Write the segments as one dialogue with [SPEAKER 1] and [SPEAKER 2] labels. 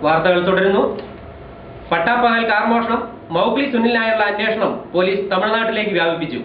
[SPEAKER 1] വാർത്തകൾ തുടരുന്നു. പട്ടാപ്പകൽ കാർ മോഷണം, മൗഗ്ലി സുനിലിനായുള്ള അന്വേഷണം പോലീസ് തമിഴ്നാട്ടിലേക്ക് വ്യാപിപ്പിച്ചു.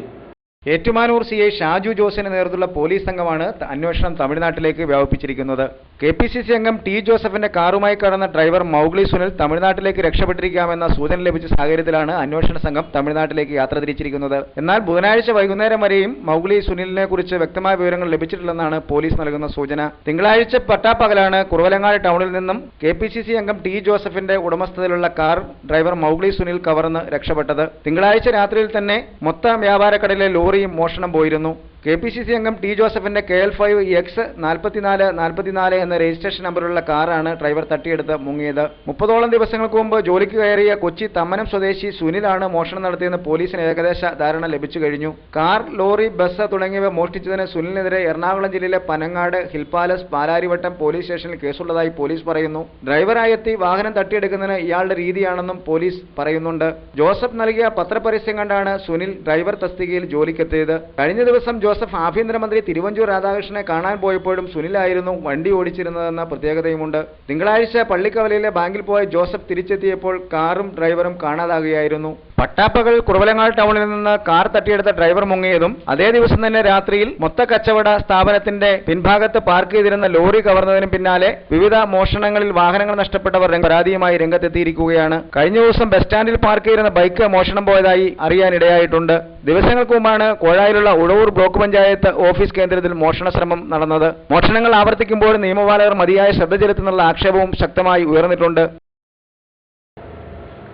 [SPEAKER 2] ഏറ്റുമാനൂർ CI ഷാജു ജോസിന്റെ നേതൃത്വത്തിലുള്ള പോലീസ് സംഘമാണ് അന്വേഷണം തമിഴ്നാട്ടിലേക്ക് വ്യാപിപ്പിച്ചിരിക്കുന്നത്. KPCC അംഗം T ജോസഫിന്റെ കാറുമായി കടന്ന ഡ്രൈവർ മൗഗ്ലി സുനിൽ തമിഴ്നാട്ടിലേക്ക് രക്ഷപ്പെട്ടിരിക്കാമെന്ന സൂചന ലഭിച്ച സാഹചര്യത്തിലാണ് അന്വേഷണ സംഘം തമിഴ്നാട്ടിലേക്ക് യാത്ര തിരിച്ചിരിക്കുന്നത്. എന്നാൽ ബുധനാഴ്ച വൈകുന്നേരം വരെയും മൗഗ്ലി സുനിലിനെ കുറിച്ച് വ്യക്തമായ വിവരങ്ങൾ ലഭിച്ചിട്ടില്ലെന്നാണ് പോലീസ് നൽകുന്ന സൂചന. തിങ്കളാഴ്ച പട്ടാപ്പകലാണ് കുറവലങ്ങാട് ടൗണിൽ നിന്നും KPCC അംഗം T ജോസഫിന്റെ ഉടമസ്ഥതയിലുള്ള കാർ ഡ്രൈവർ മൗഗ്ലി സുനിൽ കവർന്ന് രക്ഷപ്പെട്ടത്. തിങ്കളാഴ്ച രാത്രിയിൽ തന്നെ മൊത്ത വ്യാപാരക്കടയിലെ ലോറിയും മോഷണം പോയിരുന്നു. KPCC അംഗം T ജോസഫിന്റെ KL5X 4444 എന്ന രജിസ്ട്രേഷൻ നമ്പറുള്ള കാറാണ് ഡ്രൈവർ തട്ടിയെടുത്ത് മുങ്ങിയത്. 30ഓളം ദിവസങ്ങൾക്ക് മുമ്പ് ജോലിക്ക് കയറിയ കൊച്ചി തമ്മനം സ്വദേശി സുനിലാണ് മോഷണം നടത്തിയെന്ന് പോലീസിന് ഏകദേശ ധാരണ ലഭിച്ചു കഴിഞ്ഞു. കാർ, ലോറി, ബസ് തുടങ്ങിയവ മോഷ്ടിച്ചതിന് സുനിലിനെതിരെ എറണാകുളം ജില്ലയിലെ Panangad, hill palace, Palarivattom police സ്റ്റേഷനിൽ കേസുള്ളതായി പോലീസ് പറയുന്നു. ഡ്രൈവറായെത്തി വാഹനം തട്ടിയെടുക്കുന്നതിന് ഇയാളുടെ രീതിയാണെന്നും പോലീസ് പറയുന്നുണ്ട്. ജോസഫ് നൽകിയ പത്രപരസ്യം കണ്ടാണ് സുനിൽ ഡ്രൈവർ തസ്തികയിൽ ജോലിക്കെത്തിയത്. കഴിഞ്ഞ ദിവസം ജോസഫ് ആഭ്യന്തരമന്ത്രി തിരുവഞ്ചൂർ രാധാകൃഷ്ണനെ കാണാൻ പോയപ്പോഴും സുനിലായിരുന്നു വണ്ടി ഓടിച്ചിരുന്നതെന്ന പ്രത്യേകതയുമുണ്ട്. തിങ്കളാഴ്ച പള്ളിക്കവലയിലെ ബാങ്കിൽ പോയ ജോസഫ് തിരിച്ചെത്തിയപ്പോൾ കാറും ഡ്രൈവറും കാണാതാകുകയായിരുന്നു. പട്ടാപ്പകൽ കുറവലങ്ങാട് ടൗണിൽ നിന്ന് കാർ തട്ടിയെടുത്ത ഡ്രൈവർ മുങ്ങിയതും അതേ ദിവസം തന്നെ രാത്രിയിൽ മൊത്ത കച്ചവട സ്ഥാപനത്തിന്റെ പിൻഭാഗത്ത് പാർക്ക് ചെയ്തിരുന്ന ലോറി കവർന്നതിനും പിന്നാലെ വിവിധ മോഷണങ്ങളിൽ വാഹനങ്ങൾ നഷ്ടപ്പെട്ടവർ പരാതിയുമായി രംഗത്തെത്തിയിരിക്കുകയാണ്. കഴിഞ്ഞ ദിവസം ബസ് സ്റ്റാൻഡിൽ പാർക്ക് ചെയ്തിരുന്ന ബൈക്ക് മോഷണം പോയതായി അറിയാനിടയായിട്ടുണ്ട്. ദിവസങ്ങൾക്ക് മുമ്പാണ് കോഴായിലുള്ള ഉഴവൂർ ബ്ലോക്ക് പഞ്ചായത്ത് ഓഫീസ് കേന്ദ്രത്തിൽ മോഷണ ശ്രമം നടന്നത്. മോഷണങ്ങൾ ആവർത്തിക്കുമ്പോൾ നിയമപാലകർ മതിയായ ശ്രദ്ധ ചെലുത്തുന്നുള്ള ആക്ഷേപവും ശക്തമായി ഉയർന്നിട്ടുണ്ട്.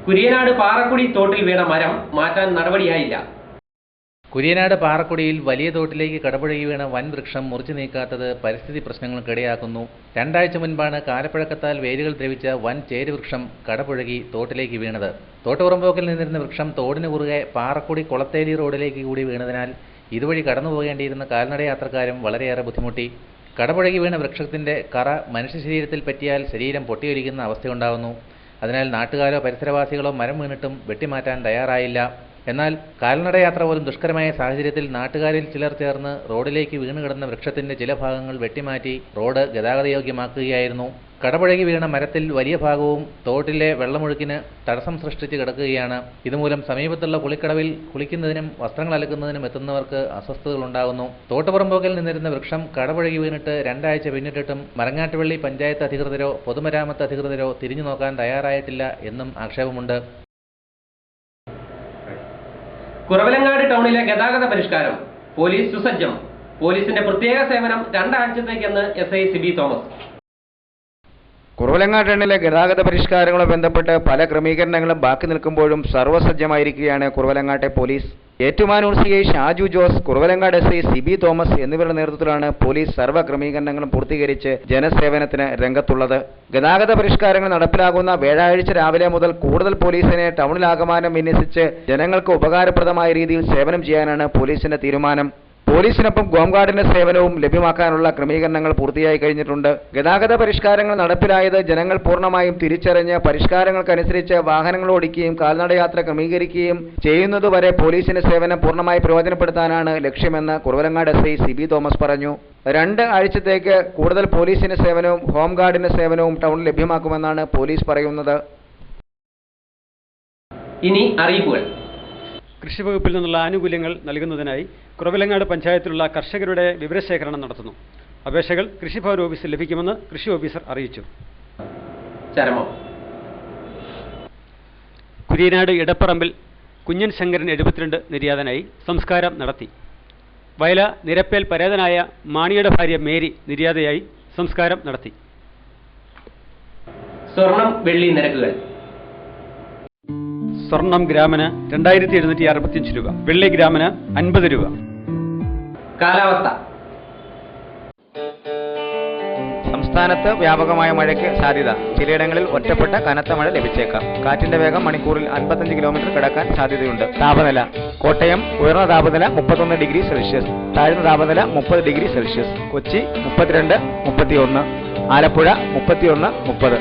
[SPEAKER 1] കുര്യനാട് പാറക്കുടി തോട്ടിൽ വീണ മരം മാറ്റാൻ നടപടിയായില്ല.
[SPEAKER 3] കുര്യനാട് പാറക്കുടിയിൽ വലിയ തോട്ടിലേക്ക് കടപുഴകി വീണ വൻ വൃക്ഷം മുറിച്ചു നീക്കാത്തത് പരിസ്ഥിതി പ്രശ്നങ്ങൾക്കിടയാക്കുന്നു. 2 ആഴ്ച മുൻപാണ് കാലപ്പഴക്കത്താൽ വേരുകൾ ദ്രവിച്ച വൻ ചേരുവൃക്ഷം കടപുഴകി തോട്ടിലേക്ക് വീണത്. തോട്ടുപുറമ്പോക്കിൽ നിന്നിരുന്ന വൃക്ഷം തോടിന് കുറുകെ പാറക്കുടി കൊളത്തേരി റോഡിലേക്ക് കൂടി വീണതിനാൽ ഇതുവഴി കടന്നു പോകേണ്ടിയിരുന്ന കാൽനടയാത്രക്കാരും വളരെയേറെ ബുദ്ധിമുട്ടി. കടപുഴകി വീണ വൃക്ഷത്തിന്റെ കറ മനുഷ്യ ശരീരത്തിൽ പറ്റിയാൽ ശരീരം പൊട്ടിയൊലിക്കുന്ന അവസ്ഥയുണ്ടാകുന്നു. അതിനാൽ നാട്ടുകാരോ പരിസരവാസികളോ മരം വീണിട്ടും വെട്ടിമാറ്റാൻ തയ്യാറായില്ല. എന്നാൽ കാൽനടയാത്ര പോലും ദുഷ്കരമായ സാഹചര്യത്തിൽ നാട്ടുകാരിൽ ചിലർ ചേർന്ന് റോഡിലേക്ക് വീണുകിടന്ന വൃക്ഷത്തിന്റെ ചില ഭാഗങ്ങൾ വെട്ടിമാറ്റി റോഡ് ഗതാഗതയോഗ്യമാക്കുകയായിരുന്നു. കടപുഴകി വീണ മരത്തിൽ വലിയ ഭാഗവും തോട്ടിലെ വെള്ളമൊഴുക്കിന് തടസ്സം സൃഷ്ടിച്ച് കിടക്കുകയാണ്. ഇതുമൂലം സമീപത്തുള്ള കുളിക്കടവിൽ കുളിക്കുന്നതിനും വസ്ത്രങ്ങൾ അലക്കുന്നതിനും എത്തുന്നവർക്ക് അസ്വസ്ഥതകളുണ്ടാകുന്നു. തോട്ടുപുറമ്പോക്കിൽ നിന്നിരുന്ന വൃക്ഷം കടപുഴകി വീണിട്ട് 2 ആഴ്ച പിന്നിട്ടിട്ടും മരങ്ങാട്ടുപള്ളി പഞ്ചായത്ത് അധികൃതരോ പൊതുമരാമത്ത് അധികൃതരോ തിരിഞ്ഞു നോക്കാൻ തയ്യാറായിട്ടില്ല എന്നും ആക്ഷേപമുണ്ട്.
[SPEAKER 1] കുറവലങ്ങാട് ടൗണിലെ ഗതാഗത പരിഷ്കാരം, പോലീസ് സുസജ്ജം. പോലീസിന്റെ പ്രത്യേക സേവനം 2 ആഴ്ചത്തേക്കെന്ന് SI സിബി തോമസ്.
[SPEAKER 2] കുറവലങ്ങാട് ടൗണിലെ ഗതാഗത പരിഷ്കാരങ്ങളുമായി ബന്ധപ്പെട്ട് പല ക്രമീകരണങ്ങളും ബാക്കി നിൽക്കുമ്പോഴും സർവ്വസജ്ജമായിരിക്കുകയാണ് കുറവലങ്ങാട്ടെ police. Ettumanoor CI Shaju Jose, Kuravilangad SI Sibi Thomas എന്നിവരുടെ നേതൃത്വത്തിലാണ് പോലീസ് സർവ്വ ക്രമീകരണങ്ങളും പൂർത്തീകരിച്ച് ജനസേവനത്തിന് രംഗത്തുള്ളത്. ഗതാഗത പരിഷ്കാരങ്ങൾ നടപ്പിലാകുന്ന വ്യാഴാഴ്ച രാവിലെ മുതൽ കൂടുതൽ പോലീസിനെ ടൗണിലാകമാനം വിന്യസിച്ച് ജനങ്ങൾക്ക് ഉപകാരപ്രദമായ രീതിയിൽ സേവനം ചെയ്യാനാണ് പോലീസിന്റെ തീരുമാനം. പോലീസിനൊപ്പം ഹോംഗാർഡിന്റെ സേവനവും ലഭ്യമാക്കാനുള്ള ക്രമീകരണങ്ങൾ പൂർത്തിയായി കഴിഞ്ഞിട്ടുണ്ട്. ഗതാഗത പരിഷ്കാരങ്ങൾ നടപ്പിലായത് ജനങ്ങൾ പൂർണ്ണമായും തിരിച്ചറിഞ്ഞ് പരിഷ്കാരങ്ങൾക്കനുസരിച്ച് വാഹനങ്ങൾ ഓടിക്കുകയും കാൽനടയാത്ര ക്രമീകരിക്കുകയും ചെയ്യുന്നതുവരെ പോലീസിന്റെ സേവനം പൂർണ്ണമായി പ്രയോജനപ്പെടുത്താനാണ് ലക്ഷ്യമെന്ന് കുറവലങ്ങാട് SI സിബി തോമസ് പറഞ്ഞു. 2 ആഴ്ചത്തേക്ക് കൂടുതൽ പോലീസിന്റെ സേവനവും ഹോംഗാർഡിന്റെ സേവനവും ടൗണിൽ ലഭ്യമാക്കുമെന്നാണ് പോലീസ് പറയുന്നത്.
[SPEAKER 1] ഇനി അറിയിപ്പുകൾ.
[SPEAKER 4] കൃഷിവകുപ്പിൽ നിന്നുള്ള ആനുകൂല്യങ്ങൾ നൽകുന്നതിനായി കുറവലങ്ങാട് പഞ്ചായത്തിലുള്ള കർഷകരുടെ വിവരശേഖരണം നടത്തുന്നു. അപേക്ഷകൾ കൃഷിഭവൻ ഓഫീസിൽ ലഭിക്കുമെന്ന് കൃഷി ഓഫീസർ അറിയിച്ചു. കുര്യനാട് ഇടപ്പറമ്പിൽ കുഞ്ഞൻ ശങ്കരൻ 72 നിര്യാതനായി. സംസ്കാരം നടത്തി. വയല നിരപ്പേൽ പരേതനായ മാണിയുടെ ഭാര്യ മേരി നിര്യാതയായി. സംസ്കാരം നടത്തി.
[SPEAKER 1] സ്വർണം വെള്ളി നിരക്കുകൾ.
[SPEAKER 4] സ്വർണം ഗ്രാമിന് 2765 രൂപ, വെള്ളി ഗ്രാമിന് 50 രൂപ.
[SPEAKER 1] കാലാവസ്ഥ.
[SPEAKER 2] സംസ്ഥാനത്ത് വ്യാപകമായ മഴയ്ക്ക് സാധ്യത. ചിലയിടങ്ങളിൽ ഒറ്റപ്പെട്ട കനത്ത മഴ ലഭിച്ചേക്കാം. കാറ്റിന്റെ വേഗം മണിക്കൂറിൽ 55 കിലോമീറ്റർ കടക്കാൻ സാധ്യതയുണ്ട്. താപനില. കോട്ടയം ഉയർന്ന താപനില 31 ഡിഗ്രി സെൽഷ്യസ്, താഴ്ന്ന താപനില 30 ഡിഗ്രി സെൽഷ്യസ്. കൊച്ചി 32, 31. ആലപ്പുഴ 31, 30.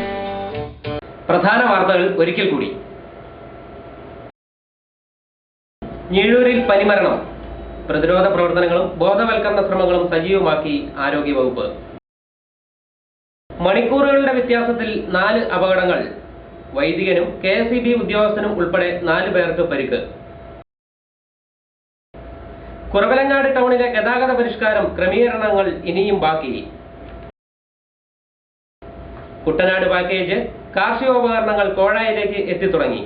[SPEAKER 1] പ്രധാന വാർത്തകൾ ഒരിക്കൽ കൂടി. ഞീഴൂരിൽ പനിമരണം. പ്രതിരോധ പ്രവർത്തനങ്ങളും ബോധവൽക്കരണ ശ്രമങ്ങളും സജീവമാക്കി ആരോഗ്യവകുപ്പ്. മണിക്കൂറുകളുടെ വ്യത്യാസത്തിൽ 4 അപകടങ്ങൾ. വൈദികനും KSEB ഉദ്യോഗസ്ഥനും ഉൾപ്പെടെ 4 പേർക്ക് പരിക്ക്. കുറവലങ്ങാട് ടൗണിലെ ഗതാഗത പരിഷ്കാരം ക്രമീകരണങ്ങൾ ഇനിയും ബാക്കി. കുട്ടനാട് പാക്കേജ് കാർഷികോപകരണങ്ങൾ കോഴായിലേക്ക് എത്തിത്തുടങ്ങി.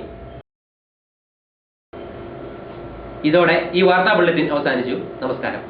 [SPEAKER 1] ഇതോടെ ഈ വാർത്താ ബുള്ളറ്റിൻ അവസാനിച്ചു. നമസ്കാരം.